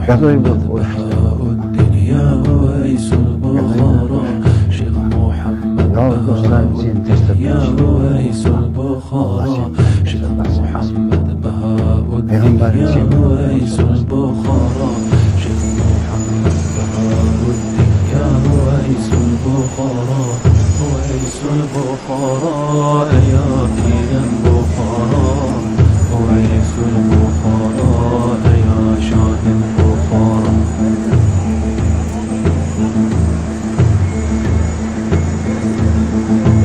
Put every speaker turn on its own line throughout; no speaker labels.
محمد بهاء الدين يا ويس البخارى شيخ محمد بهاء الدين يا ويس البخارى شيخ محمد بهاء الدين يا ويس البخارى شيخ محمد بهاء الدين يا ويس البخارى ويس البخارى يا پیر البخارى ويس البخارى يا شاه البخارى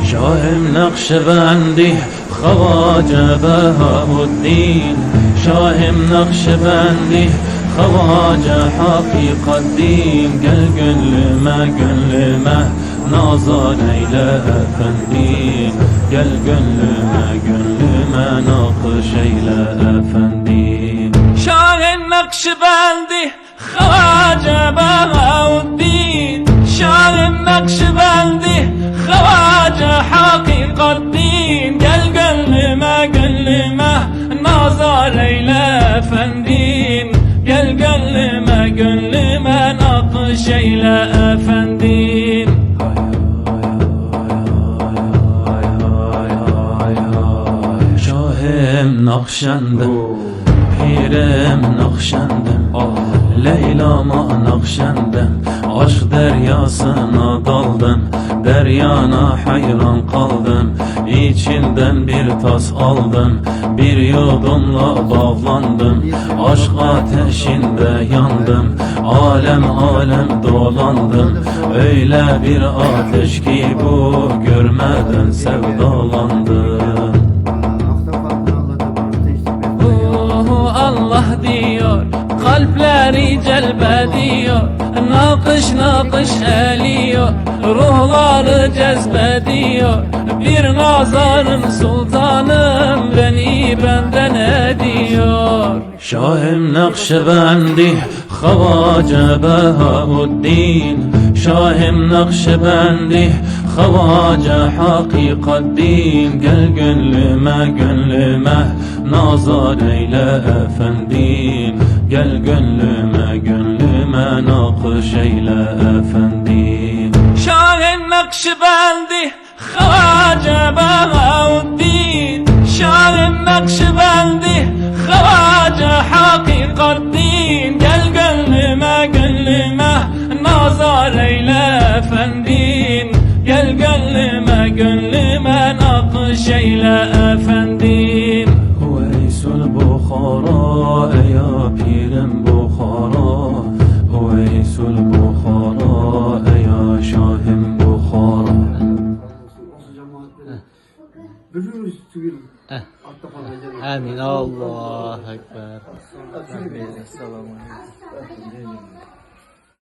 شاه نقشبندی خواجه بهاء الدین شاه نقشبندی خواجه حقیقت دین گل گلمه نازا لیله افندی گل گلمه ناقش ایله افندی شاه نقشبندی خواجه بهاء الدین شاه نقشبندی خواجه حقیقت دین گل گلمه نازا لیله افندی گل گلمه ناقش ایله افندی نقشنده پیرم نقشندم لیلama naqşendim aşk deryasına daldım deryana hayran kaldım içinden bir tas aldım bir yudumla bağlandım aşk ateşinde yandım alem dolandım öyle bir ateş ki bu görmeden sevdalandım. Allah diyor, kalpleri celbediyor, nakış eliyor, ruhları cezbediyor. Bir nazarın sultanım beni benden ediyor. Şahım Nakşibendi, Havace Behauddin. Şahım Nakşibendi, Havace Hakikat Din. Gel gönlüme nazar eyle efendim. Gel gönlüme nakış eyle efendim. Şahım Nakşibendi, Havace Behauddin. Şahım Nakşibendi, Havace Hakikat Din. Gel gönlüme nazar eyle efendim. Gel gönlüme nakış eyle efendim. Huveysul Bukhara ya pirim Bukhara. Huveysul Bukhara ya şahim Bukhara.
Amin. Allahu Ekber.
Selamun Aleyküm.